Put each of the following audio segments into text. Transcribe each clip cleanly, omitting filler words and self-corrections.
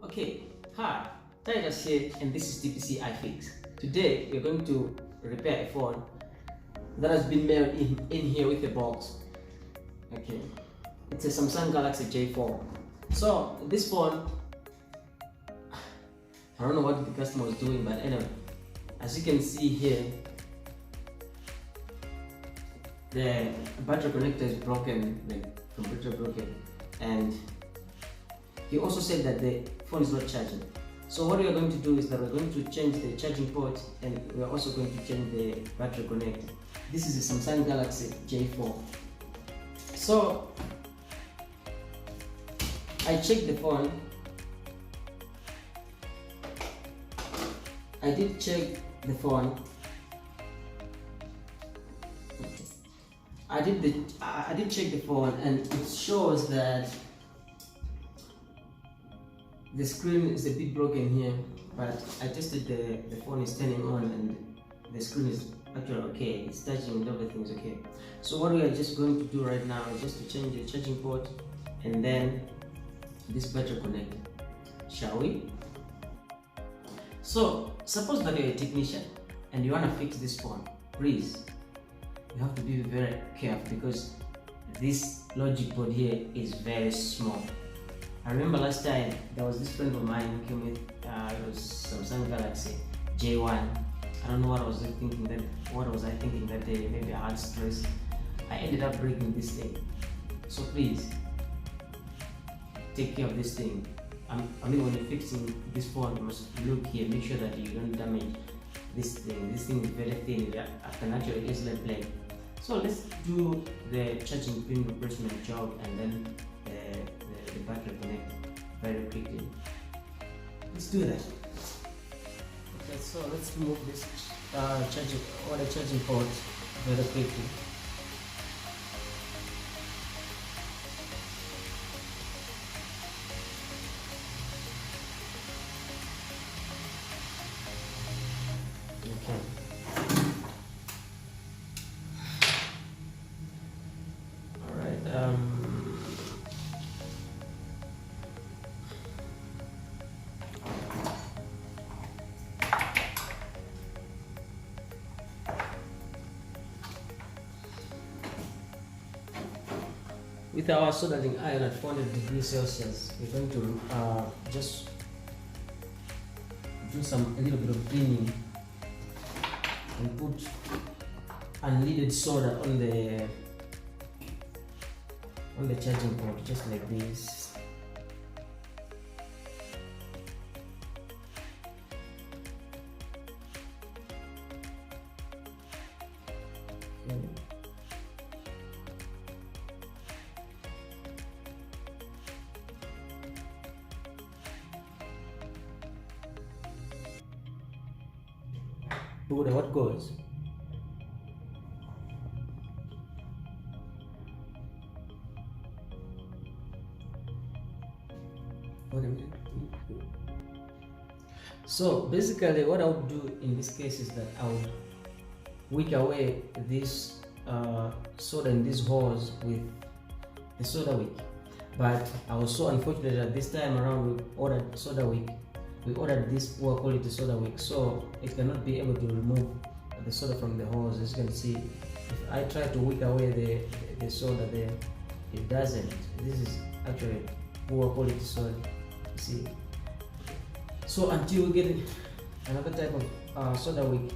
Okay, hi, Titus here, and this is TPC iFix. Today we're going to repair a phone that has been mailed in here with a box. Okay, it's a Samsung Galaxy J4. So this phone, I don't know what the customer was doing, but anyway, as you can see here, the battery connector is broken, the computer broken, and he also said that the phone is not charging. So what we are going to do is that we're going to change the charging port, and we're also going to change the battery connector. This is a Samsung Galaxy J4. So I checked the phone. I did check the phone. I did check the phone, and it shows that the screen is a bit broken here, but I tested the phone is turning on and the screen is actually okay. It's touching and everything is okay. So what we are just going to do right now is just to change the charging port and then this battery connector. Shall we? So suppose that you're a technician and you want to fix this phone. Please, you have to be very careful because this logic board here is very small. I remember last time there was this friend of mine who came with it was Samsung Galaxy J1. I don't know what was I thinking that day. Maybe I had stress. I ended up breaking this thing. So please take care of this thing. I mean, when you're fixing this phone, you must look here, make sure that you don't damage this thing. This thing is very thin. I can actually easily play. So let's do the charging pin replacement job and then the battery connector very quickly. Let's do that. Okay, so let's remove this charging port very quickly. Okay. All right. With our soldering iron at 400 degrees Celsius, we're going to just do a little bit of cleaning and put unleaded solder on the charging port, just like this. Okay. What goes? So basically what I would do in this case is that I would wick away this solder in these holes with the solder wick. But I was so unfortunate that this time around we ordered solder wick. We ordered this poor quality solder wick, so it cannot be able to remove the solder from the holes. As you can see, if I try to wick away the solder there, it doesn't. This is actually poor quality solder. You see. So until we get another type of solder wick,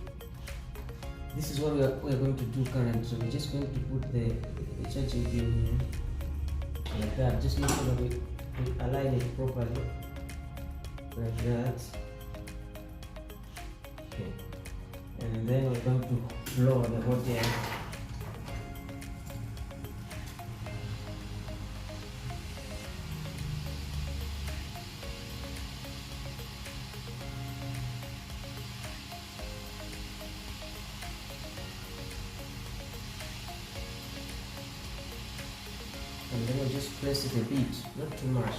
this is what we are going to do currently. So we're just going to put the charging pin here like that. Just make sure that we align it properly. Like that. Okay. And then we're going to blow the hot air. And then we just press it a bit, not too much.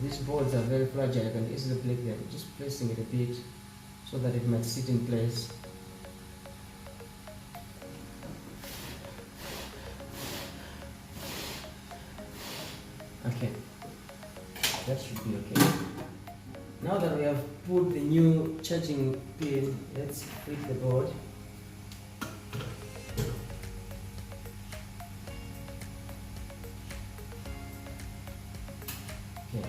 These boards are very fragile, I can easily break them. Just pressing it a bit so that it might sit in place. Okay, that should be okay. Now that we have put the new charging pin, let's flip the board. Okay.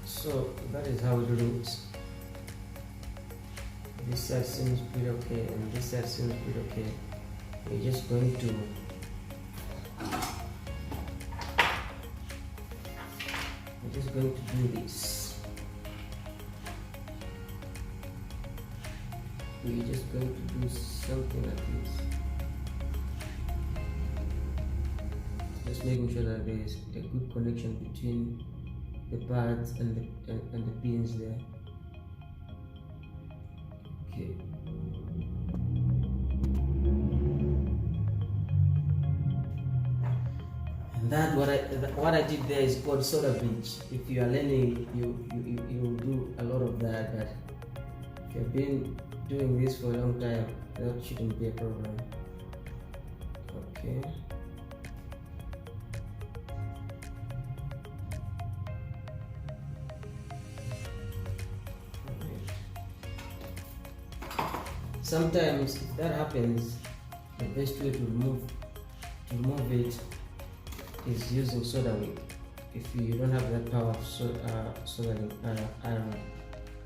So that is how it looks. This side seems pretty okay, and this side seems pretty okay. We're just going to do this. We're just going to do something like this. Just making sure that there is a good connection between the pads and the pins there. Okay. And that what I did there is called solder bridge. If you are learning, you will do a lot of that. But if you've been doing this for a long time, that shouldn't be a problem. Okay. Sometimes if that happens, the best way to remove it is using solder wick. If you don't have that power of soldering iron,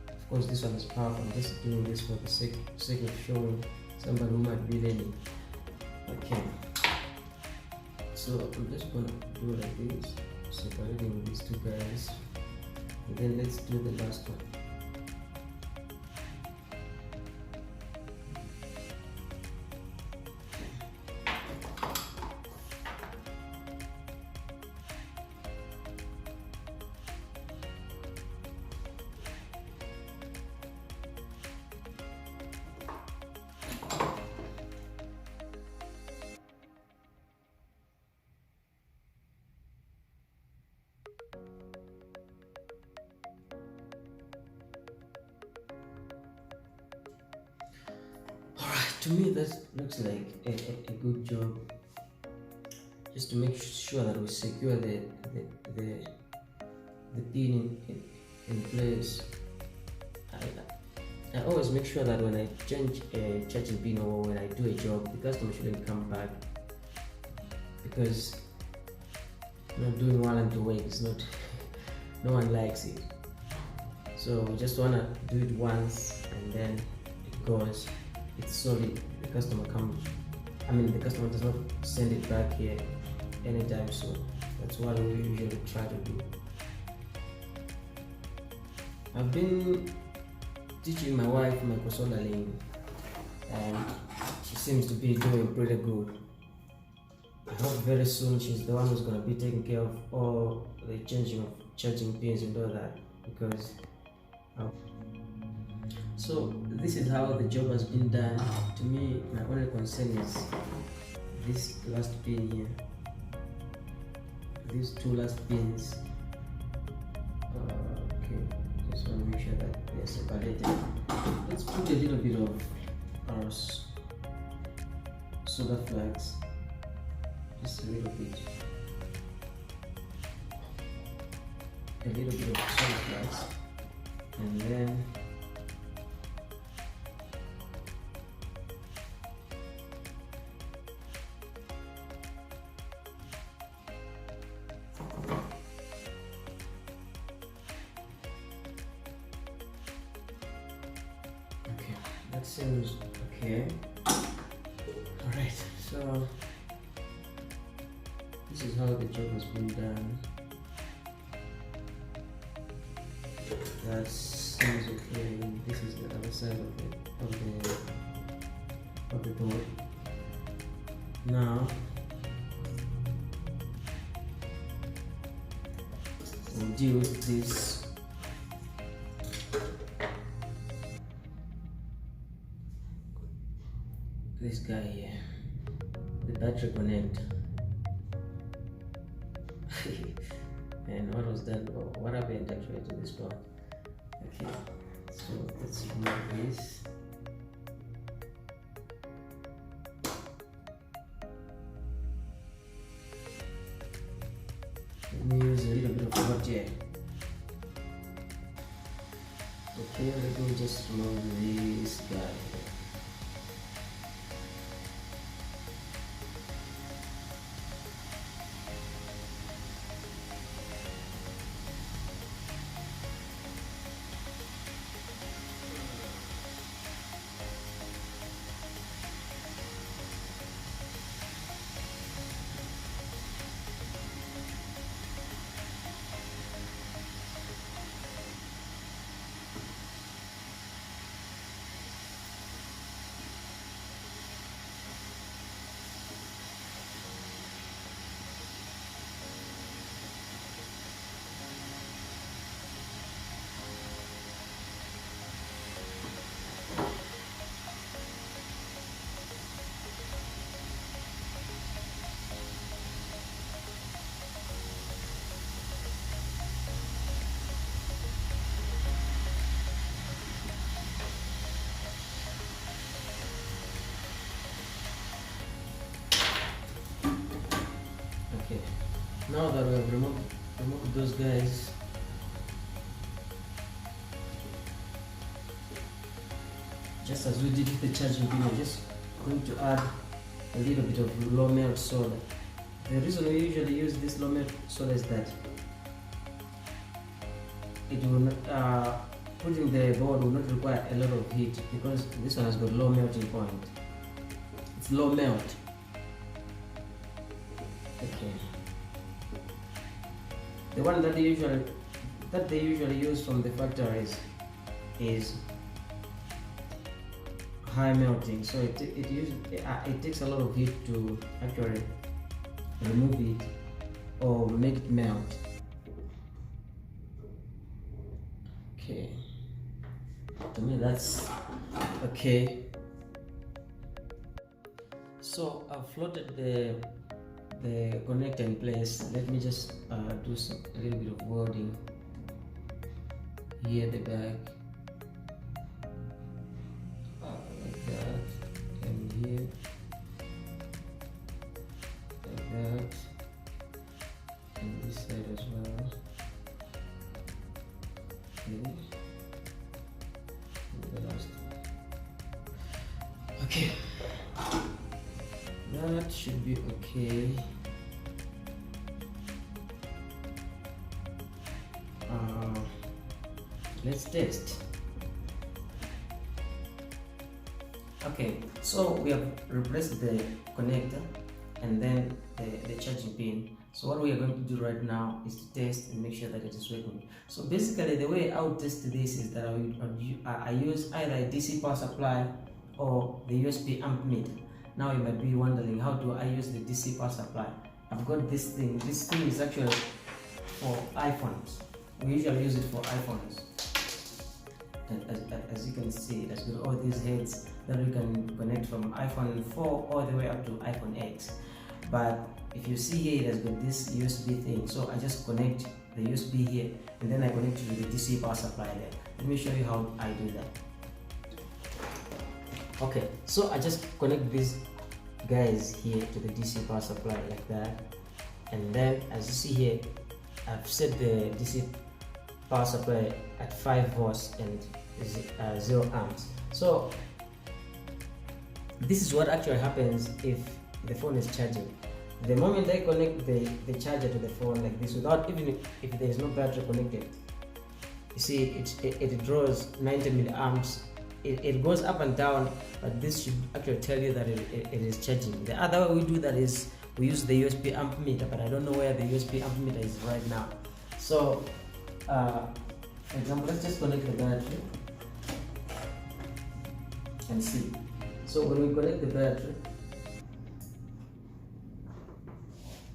of course this one is powerful. I'm just doing this for the sake of showing somebody who might be learning. Okay, so I'm just gonna do like this, separating these two guys, and then let's do the last one. To me, that looks like a good job. Just to make sure that we secure the pin in place. I always make sure that when I change a charging pin or when I do a job, the customer shouldn't come back, because doing one and two ways, no one likes it. So we just wanna do it once and then it goes. It's solid. The customer does not send it back here anytime soon. That's what we usually try to do. I've been teaching my wife microsoldering, and she seems to be doing pretty good. I hope very soon she's the one who's going to be taking care of all the changing of charging pins and all that, because so this is how the job has been done. To me, my only concern is this last pin here. These two last pins. Okay, just want to make sure that they're separated. Let's put a little bit of our solder flags. Just a little bit. A little bit of solder flags. And then that seems okay. Alright, so this is how the job has been done. That seems okay. This is the other side of the board. Now we'll deal with this guy here, the battery connect. And what was that? What happened actually to this part? Okay, so let's remove this. Let me use a little bit of hot air. Okay, let me just remove this guy. Okay, now that we have removed those guys, just as we did with the charging pin, we're just going to add a little bit of low melt soda. The reason we usually use this low melt soda is that it will not, putting the board will not require a lot of heat, because this one has got low melting point. It's low melt. Okay. The one that they usually use from the factories is high melting, so it takes a lot of heat to actually remove it or make it melt. Okay, to me that's okay. So I've floated the connector in place. Let me just do a little bit of welding here at the back, like that, and here like that, and this side as well. Okay, and the last one. Okay, that should be okay. Let's test. Okay, so we have replaced the connector and then the charging pin. So what we are going to do right now is to test and make sure that it is working. So basically the way I would test this is that I use either a DC power supply or the USB amp meter. Now you might be wondering, how do I use the DC power supply? I've got this thing. This thing is actually for iPhones. We usually use it for iPhones. And as you can see, it has got all these heads that we can connect from iPhone 4 all the way up to iPhone X. But if you see here, it has got this USB thing. So I just connect the USB here and then I connect it to the DC power supply there. Let me show you how I do that. Okay, so I just connect these guys here to the DC power supply like that. And then as you see here, I've set the DC power supply at 5 volts and 0 amps. So this is what actually happens if the phone is charging. The moment I connect the charger to the phone like this, without even if there is no battery connected, you see it draws 90 milliamps. It goes up and down, but this should actually tell you that it is charging. The other way we do that is we use the USB amp meter, but I don't know where the USB amp meter is right now. So for example, let's just connect the battery and see. So when we connect the battery,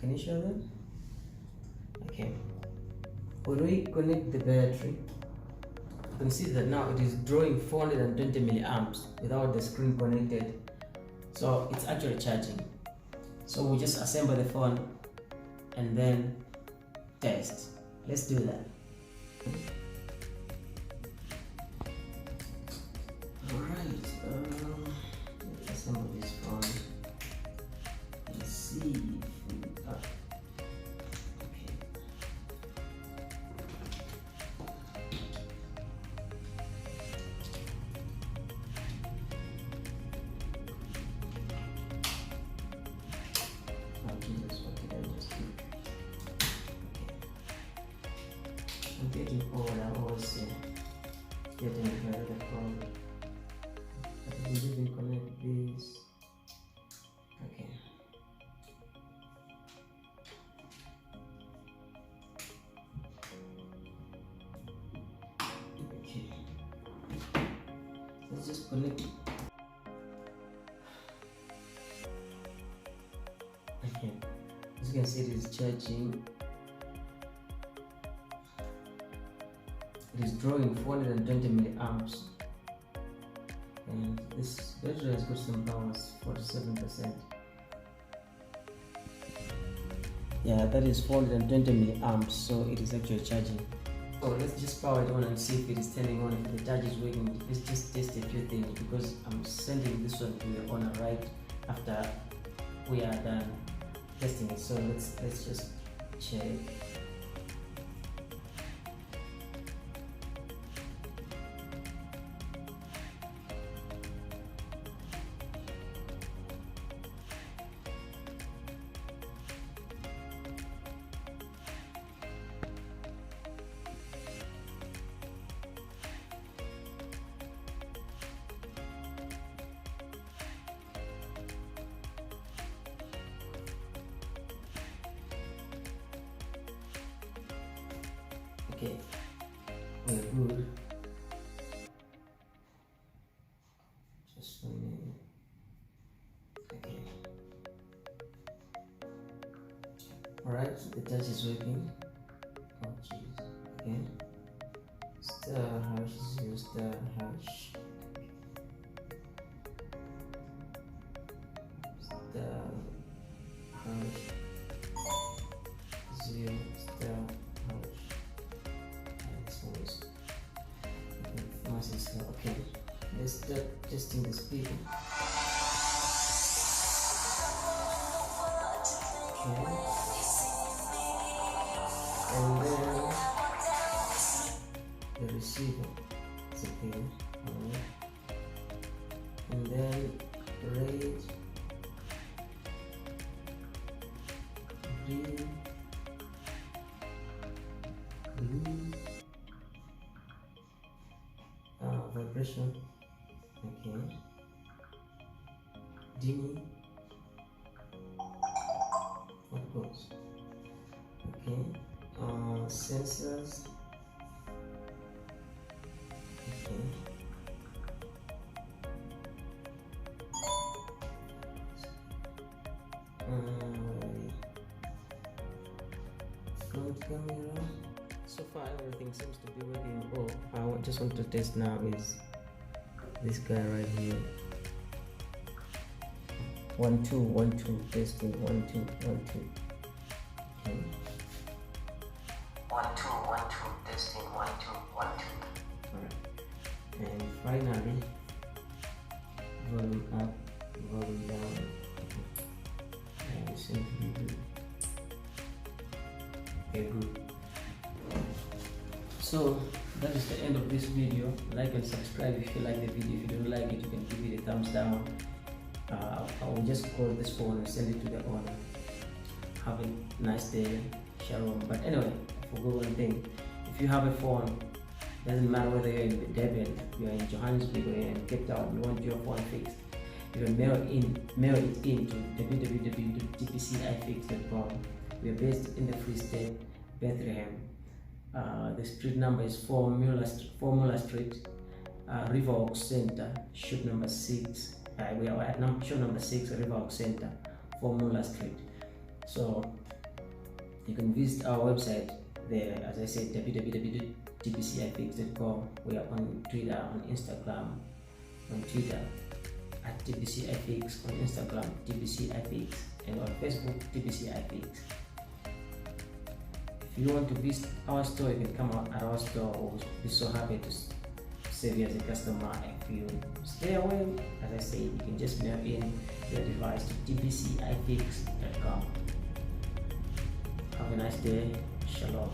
can you show that? Okay. When we connect the battery, you can see that now it is drawing 420 milliamps without the screen connected. So it's actually charging. So we just assemble the phone and then test. Let's do that. Alright, let's assemble this phone and see if we are okay. getting old. I always getting very difficult. I can even connect this. Okay. Okay. Let's just connect it. Okay. As you can see, it is charging. It is drawing 420 milliamps, and this battery has got some powers, 47%. Yeah, that is 420 milliamps, so it is actually charging. So let's just power it on and see if it is turning on, if the charge is working. Let's just test a few things, because I'm sending this one to the owner right after we are done testing it. So let's just check. Okay, we're good. Just 1 minute. Okay. Alright, so the touch is working. Oh jeez. Okay. Star hash 0 star hash. Star hash 0 star hash. Okay, let's start testing the speed. Okay. And then the receiver is okay. Alright. And then red, green, blue, vibration, okay, dimming, what goes, okay, sensors, okay, front camera. So far everything seems to be working. Oh, I just want to test now is this guy right here. 1 2 1 2 testing 1 2 1 2. Okay. 1 2 1 2 testing 1 2 1 2. Alright. And finally, volume up, volume down. And it seems to be good. Okay, good. So that is the end of this video. Like and subscribe if you like the video. If you don't like it, you can give it a thumbs down. I will just call this phone and send it to the owner. Have a nice day. Shalom. But anyway, I forgot one thing. If you have a phone, doesn't matter whether you're in Durban, you're in Johannesburg, or you're in Cape Town, you want your phone fixed, you can mail it in to www.tpcifix.com. We are based in the Free State, Bethlehem. The street number is 4 Muller Street, Riverwalk Center, shop number 6. We are at shop number 6, Riverwalk Center, 4 Muller Street. So you can visit our website there, as I said, www.tpcifix.com. We are on Twitter, on Instagram, on Twitter at tpcifix, on Instagram tpcifix, and on Facebook tpcifix. If you want to visit our store, you can come out at our store. We'll be so happy to serve you as a customer. If you stay away, as I say, you can just mail in your device to tpcifix.com. Have a nice day. Shalom.